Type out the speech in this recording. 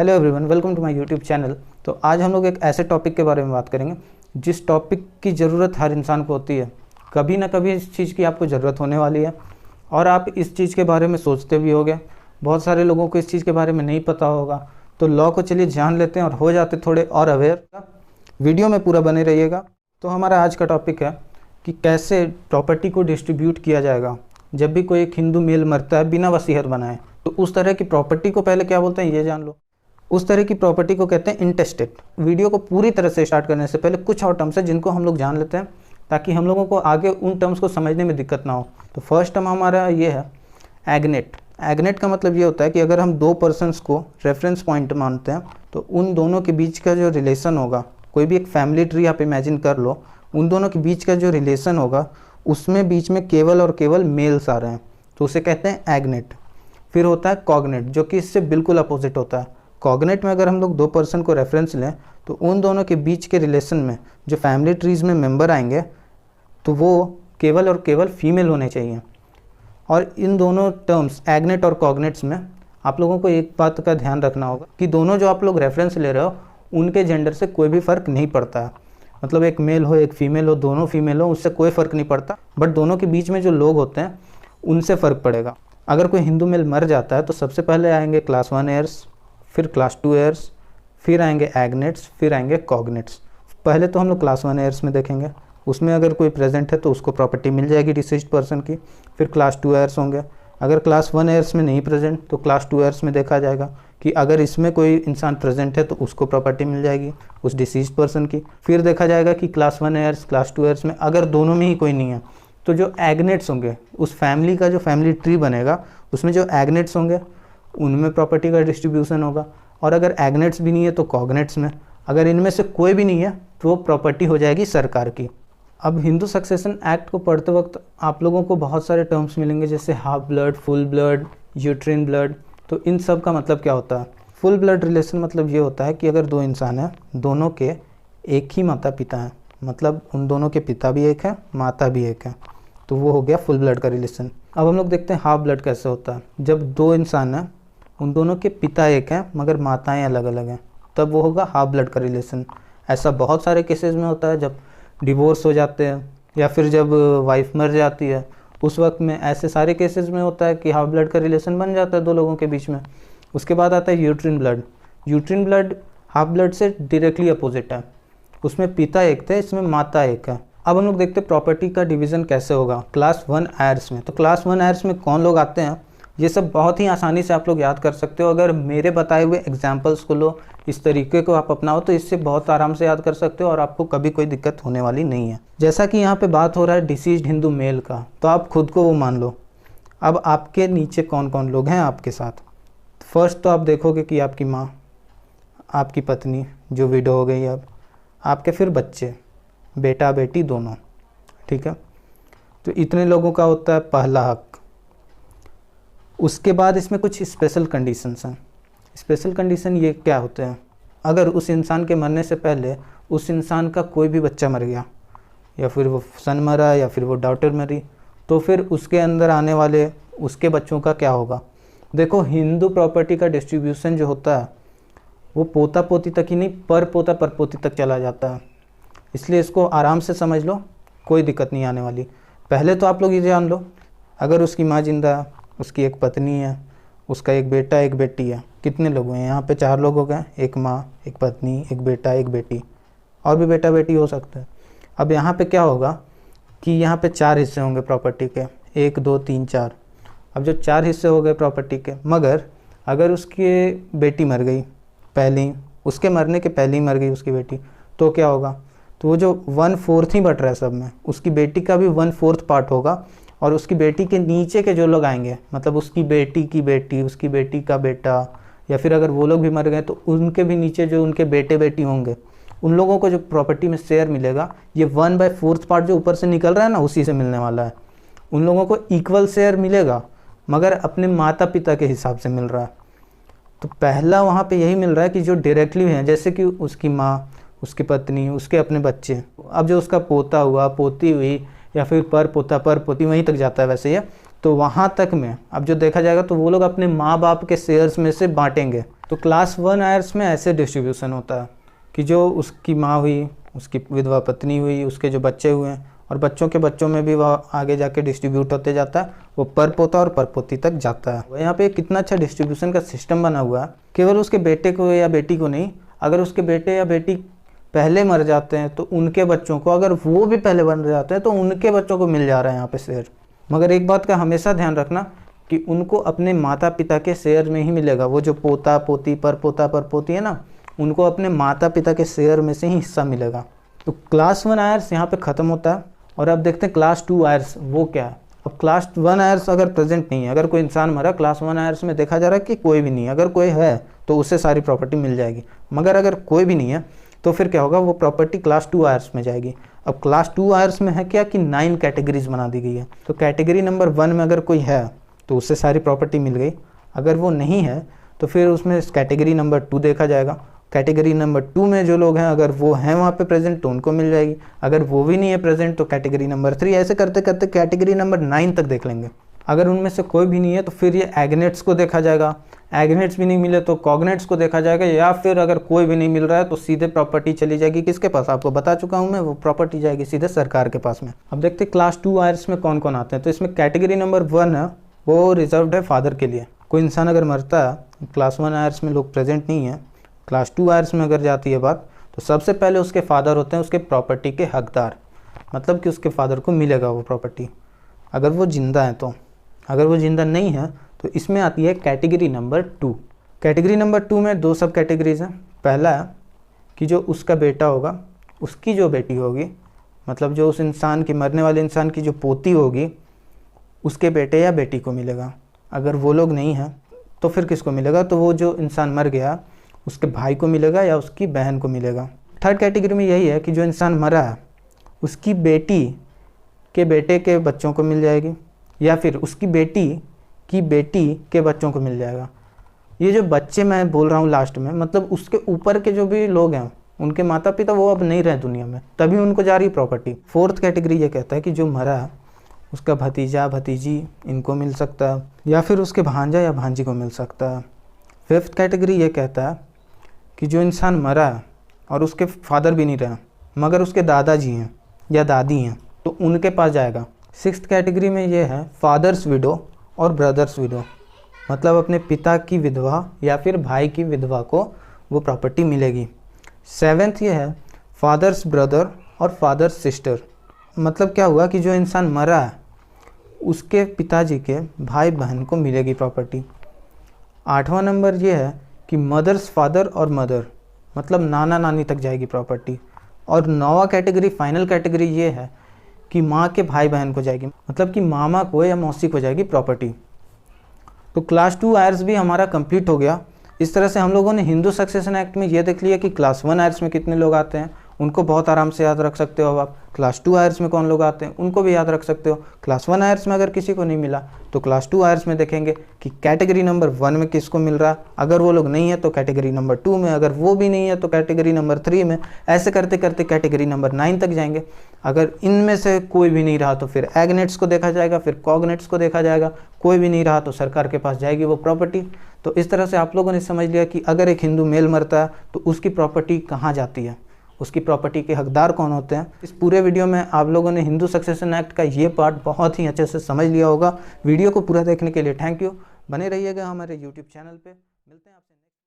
Hello everyone, welcome to my YouTube channel. तो आज हम लोग एक ऐसे टॉपिक के बारे में बात करेंगे जिस टॉपिक की ज़रूरत हर इंसान को होती है। कभी ना कभी इस चीज़ की आपको ज़रूरत होने वाली है और आप इस चीज़ के बारे में सोचते भी होंगे। बहुत सारे लोगों को इस चीज़ के बारे में नहीं पता होगा, तो लॉ को चलिए जान लेते हैं और हो जाते थोड़े और अवेयर। वीडियो में पूरा बने रहिएगा। तो हमारा आज का टॉपिक है कि कैसे प्रॉपर्टी को डिस्ट्रीब्यूट किया जाएगा जब भी कोई एक हिंदू मेल मरता है बिना वसीयत बनाए। तो उस तरह की प्रॉपर्टी को पहले क्या बोलते हैं ये जान लो। उस तरह की प्रॉपर्टी को कहते हैं इंटेस्टेट। वीडियो को पूरी तरह से स्टार्ट करने से पहले कुछ और टर्म्स है जिनको हम लोग जान लेते हैं ताकि हम लोगों को आगे उन टर्म्स को समझने में दिक्कत ना हो। तो फर्स्ट टर्म हमारा ये है एग्नेट। एग्नेट का मतलब ये होता है कि अगर हम दो पर्सन्स को रेफरेंस पॉइंट मानते हैं तो उन दोनों के बीच का जो रिलेशन होगा, कोई भी एक फैमिली ट्री आप इमेजिन कर लो, उन दोनों के बीच का जो रिलेशन होगा उसमें बीच में केवल और केवल मेल्स आ रहे हैं, तो उसे कहते हैं एग्नेट। फिर होता है कॉग्नेट, जो कि इससे बिल्कुल अपोजिट होता है। कॉग्नेट में अगर हम लोग दो पर्सन को रेफरेंस लें तो उन दोनों के बीच के रिलेशन में जो फैमिली ट्रीज़ में मेंबर आएंगे तो वो केवल और केवल फीमेल होने चाहिए। और इन दोनों टर्म्स एग्नेट और कॉग्नेट्स में आप लोगों को एक बात का ध्यान रखना होगा कि दोनों जो आप लोग रेफरेंस ले रहे हो उनके जेंडर से कोई भी फ़र्क नहीं पड़ता है। मतलब एक मेल हो एक फीमेल हो, दोनों फीमेल हो, उससे कोई फ़र्क नहीं पड़ता, बट दोनों के बीच में जो लोग होते हैं उनसे फ़र्क पड़ेगा। अगर कोई हिंदू मेल मर जाता है तो सबसे पहले आएंगे क्लास 1 एयर्स, फिर क्लास 2 एयर्स, फिर आएंगे एग्नेट्स, फिर आएंगे कॉग्नेट्स। पहले तो हम लोग क्लास 1 एयर्स में देखेंगे, उसमें अगर कोई प्रेजेंट है तो उसको प्रॉपर्टी मिल जाएगी डिसीज्ड पर्सन की। फिर क्लास 2 एयर्स होंगे, अगर क्लास 1 एयर्स में नहीं प्रेजेंट तो क्लास 2 एयर्स में देखा जाएगा कि अगर इसमें कोई इंसान प्रेजेंट है तो उसको प्रॉपर्टी मिल जाएगी उस डिसीज्ड पर्सन की। फिर देखा जाएगा कि क्लास 1 एयर्स क्लास 2 एयर्स में अगर दोनों में ही कोई नहीं है तो जो एग्नेट्स होंगे उस फैमिली का जो फैमिली ट्री बनेगा उसमें जो एग्नेट्स होंगे उनमें प्रॉपर्टी का डिस्ट्रीब्यूशन होगा। और अगर एग्नेट्स भी नहीं है तो कॉग्नेट्स में। अगर इनमें से कोई भी नहीं है तो प्रॉपर्टी हो जाएगी सरकार की। अब हिंदू सक्सेशन एक्ट को पढ़ते वक्त आप लोगों को बहुत सारे टर्म्स मिलेंगे जैसे half blood, full blood, uterine blood. तो इन सब का मतलब क्या होता है? फुल ब्लड रिलेशन मतलब ये होता है कि अगर दो इंसान हैं, दोनों के एक ही माता पिता हैं, मतलब उन दोनों के पिता भी एक है माता भी एक है, तो वो हो गया फुल ब्लड का रिलेशन। अब हम लोग देखते हैं हाफ ब्लड कैसे होता है। जब दो इंसान हैं, उन दोनों के पिता एक हैं मगर माताएं अलग अलग हैं, तब वो होगा हाफ ब्लड का रिलेशन। ऐसा बहुत सारे केसेस में होता है जब डिवोर्स हो जाते हैं या फिर जब वाइफ मर जाती है, उस वक्त में ऐसे सारे केसेस में होता है कि हाफ ब्लड का रिलेशन बन जाता है दो लोगों के बीच में। उसके बाद आता है uterine blood. Uterine blood half blood से डायरेक्टली अपोजिट है, उसमें पिता एक थे, इसमें माता एक है। अब हम लोग देखते हैं प्रॉपर्टी का डिवीज़न कैसे होगा क्लास 1 एयर्स में। तो क्लास 1 एयर्स में कौन लोग आते हैं ये सब बहुत ही आसानी से आप लोग याद कर सकते हो। अगर मेरे बताए हुए एग्जाम्पल्स को लो, इस तरीके को आप अपनाओ तो इससे बहुत आराम से याद कर सकते हो और आपको कभी कोई दिक्कत होने वाली नहीं है। जैसा कि यहाँ पे बात हो रहा है डिसीज्ड हिंदू मेल का, तो आप खुद को वो मान लो। अब आपके नीचे कौन कौन लोग हैं आपके साथ? फर्स्ट तो आप देखोगे कि आपकी माँ, आपकी पत्नी जो विडो हो गई, अब आपके फिर बच्चे, बेटा बेटी दोनों, ठीक है। तो इतने लोगों का होता है पहला हक। उसके बाद इसमें कुछ स्पेशल कंडीशंस हैं। स्पेशल कंडीशन ये क्या होते हैं? अगर उस इंसान के मरने से पहले उस इंसान का कोई भी बच्चा मर गया, या फिर वो सन मरा या फिर वो डॉटर मरी, तो फिर उसके अंदर आने वाले उसके बच्चों का क्या होगा? देखो, हिंदू प्रॉपर्टी का डिस्ट्रीब्यूशन जो होता है वो पोता पोती तक ही नहीं, पर पोता पर पोती तक चला जाता है। इसलिए इसको आराम से समझ लो, कोई दिक्कत नहीं आने वाली। पहले तो आप लोग ये जान लो, अगर उसकी माँ जिंदा है, उसकी एक पत्नी है, उसका एक बेटा एक बेटी है, कितने लोग हैं यहाँ पे? 4 लोग हो गए, एक माँ एक पत्नी एक बेटा एक बेटी, और भी बेटा बेटी हो सकते हैं। अब यहाँ पे क्या होगा कि यहाँ पे 4 हिस्से होंगे प्रॉपर्टी के, 1 2 3 4। अब जो 4 हिस्से हो गए प्रॉपर्टी के, मगर अगर उसकी बेटी मर गई पहले, उसके मरने के पहले ही मर गई उसकी बेटी, तो क्या होगा? तो वो जो 1/4 ही बट रहा है सब में, उसकी बेटी का भी 1/4 पार्ट होगा। और उसकी बेटी के नीचे के जो लोग आएंगे, मतलब उसकी बेटी की बेटी, उसकी बेटी का बेटा, या फिर अगर वो लोग भी मर गए तो उनके भी नीचे जो उनके बेटे बेटी होंगे, उन लोगों को जो प्रॉपर्टी में शेयर मिलेगा, ये 1/4 पार्ट जो ऊपर से निकल रहा है ना, उसी से मिलने वाला है। उन लोगों को इक्वल शेयर मिलेगा मगर अपने माता पिता के हिसाब से मिल रहा है। तो पहला वहाँ पे यही मिल रहा है कि जो डायरेक्टली हैं, जैसे कि उसकी माँ, उसकी पत्नी, उसके अपने बच्चे। अब जो उसका पोता हुआ, पोती हुई, या फिर पर पोता पर पोती, वहीं तक जाता है वैसे ये। तो वहाँ तक में अब जो देखा जाएगा तो वो लोग अपने माँ बाप के शेयर्स में से बांटेंगे। तो क्लास 1 आयर्स में ऐसे डिस्ट्रीब्यूशन होता है कि जो उसकी माँ हुई, उसकी विधवा पत्नी हुई, उसके जो बच्चे हुए हैं और बच्चों के बच्चों में भी वह आगे जाके डिस्ट्रीब्यूट होते जाता है, वो परपोता और परपोती तक जाता है। यहाँ पे कितना अच्छा डिस्ट्रीब्यूशन का सिस्टम बना हुआ है, केवल उसके बेटे को या बेटी को नहीं, अगर उसके बेटे या बेटी पहले मर जाते हैं तो उनके बच्चों को, अगर वो भी पहले मर जाते हैं तो उनके बच्चों को मिल जा रहा है यहाँ पे शेयर। मगर एक बात का हमेशा ध्यान रखना कि उनको अपने माता पिता के शेयर में ही मिलेगा। वो जो पोता पोती परपोता परपोती है ना, उनको अपने माता पिता के शेयर में से ही हिस्सा मिलेगा। तो क्लास 1 आयर्स यहाँ पे ख़त्म होता है। और अब देखते हैं क्लास 2 आयर्स वो क्या है। अब क्लास 1 आयर्स अगर प्रेजेंट नहीं है, अगर कोई इंसान मरा, क्लास 1 आयर्स में देखा जा रहा है कि कोई भी नहीं है। अगर कोई है तो उससे सारी प्रॉपर्टी मिल जाएगी, मगर अगर कोई भी नहीं है तो फिर क्या होगा, वो प्रॉपर्टी क्लास 2 आयर्स में जाएगी। अब क्लास 2 आयर्स में है क्या कि 9 कैटेगरीज बना दी गई है। तो कैटेगरी नंबर 1 में अगर कोई है तो उससे सारी प्रॉपर्टी मिल गई, अगर वो नहीं है तो फिर उसमें कैटेगरी नंबर 2 देखा जाएगा। कैटेगरी नंबर 2 में जो लोग हैं, अगर वो हैं वहाँ पे प्रेजेंट तो उनको मिल जाएगी, अगर वो भी नहीं है प्रेजेंट तो कैटेगरी नंबर 3, ऐसे करते करते कैटेगरी नंबर 9 तक देख लेंगे। अगर उनमें से कोई भी नहीं है तो फिर ये एग्नेट्स को देखा जाएगा, एग्नेट्स भी नहीं मिले तो कॉग्नेट्स को देखा जाएगा, या फिर अगर कोई भी नहीं मिल रहा है तो सीधे प्रॉपर्टी चली जाएगी किसके पास, आपको बता चुका हूँ मैं, वो प्रॉपर्टी जाएगी सीधे सरकार के पास में। अब देखते हैं क्लास 2 आयर्स में कौन कौन आते हैं। तो इसमें कैटेगरी नंबर 1 है, वो रिजर्व्ड है फादर के लिए। कोई इंसान अगर मरता है, क्लास 1 आयर्स में लोग प्रेजेंट नहीं है, क्लास 2 आयर्स में अगर जाती है बात, तो सबसे पहले उसके फादर होते हैं उसके प्रॉपर्टी के हकदार, मतलब कि उसके फादर को मिलेगा वो प्रॉपर्टी, अगर वो जिंदा है तो। अगर वो जिंदा नहीं है तो इसमें आती है कैटेगरी नंबर 2। कैटेगरी नंबर 2 में 2 सब कैटेगरीज हैं। पहला है कि जो उसका बेटा होगा, उसकी जो बेटी होगी, मतलब जो उस इंसान की, मरने वाले इंसान की जो पोती होगी, उसके बेटे या बेटी को मिलेगा। अगर वो लोग नहीं हैं तो फिर किसको मिलेगा, तो वो जो इंसान मर गया उसके भाई को मिलेगा या उसकी बहन को मिलेगा। थर्ड कैटेगरी में यही है कि जो इंसान मरा है उसकी बेटी के बेटे के बच्चों को मिल जाएगी, या फिर उसकी बेटी की बेटी के बच्चों को मिल जाएगा। ये जो बच्चे मैं बोल रहा हूँ लास्ट में, मतलब उसके ऊपर के जो भी लोग हैं, उनके माता पिता वो अब नहीं रहे दुनिया में, तभी उनको जा रही प्रॉपर्टी। फोर्थ कैटेगरी ये कहता है कि जो मरा है उसका भतीजा भतीजी इनको मिल सकता है, या फिर उसके भांजा या भांजी को मिल सकता है। फिफ्थ कैटेगरी ये कहता है कि जो इंसान मरा है और उसके फादर भी नहीं रहे मगर उसके दादाजी हैं या दादी हैं, तो उनके पास जाएगा। सिक्स्थ कैटेगरी में ये है फादर्स विडो और ब्रदर्स विडो, मतलब अपने पिता की विधवा या फिर भाई की विधवा को वो प्रॉपर्टी मिलेगी। सेवेंथ ये है फादर्स ब्रदर और फादर्स सिस्टर, मतलब क्या हुआ कि जो इंसान मरा है उसके पिताजी के भाई बहन को मिलेगी प्रॉपर्टी। आठवां नंबर ये है कि मदर्स फादर और मदर, मतलब नाना नानी तक जाएगी प्रॉपर्टी। और नौवां कैटेगरी, फाइनल कैटेगरी ये है कि माँ के भाई बहन को जाएगी, मतलब कि मामा को या मौसी को जाएगी प्रॉपर्टी। तो क्लास 2 आयर्स भी हमारा कंप्लीट हो गया। इस तरह से हम लोगों ने हिंदू सक्सेशन एक्ट में ये देख लिया कि क्लास 1 आयर्स में कितने लोग आते हैं, उनको बहुत आराम से याद रख सकते हो आप। क्लास 2 आयर्स में कौन लोग आते हैं उनको भी याद रख सकते हो। क्लास 1 आयर्स में अगर किसी को नहीं मिला तो क्लास 2 आयर्स में देखेंगे कि कैटेगरी नंबर 1 में किसको मिल रहा है। अगर वो लोग नहीं है तो कैटेगरी नंबर 2 में, अगर वो भी नहीं है तो कैटेगरी नंबर 3 में, ऐसे करते करते कैटेगरी नंबर 9 तक जाएंगे। अगर इनमें से कोई भी नहीं रहा तो फिर एग्नेट्स को देखा जाएगा, फिर कॉग्नेट्स को देखा जाएगा। कोई भी नहीं रहा तो सरकार के पास जाएगी वो प्रॉपर्टी। तो इस तरह से आप लोगों ने समझ लिया कि अगर एक हिंदू मेल मरता है तो उसकी प्रॉपर्टी कहाँ जाती है, उसकी प्रॉपर्टी के हकदार कौन होते हैं। इस पूरे वीडियो में आप लोगों ने हिंदू सक्सेशन एक्ट का ये पार्ट बहुत ही अच्छे से समझ लिया होगा। वीडियो को पूरा देखने के लिए थैंक यू। बने रहिएगा हमारे यूट्यूब चैनल पे। मिलते हैं आपसे।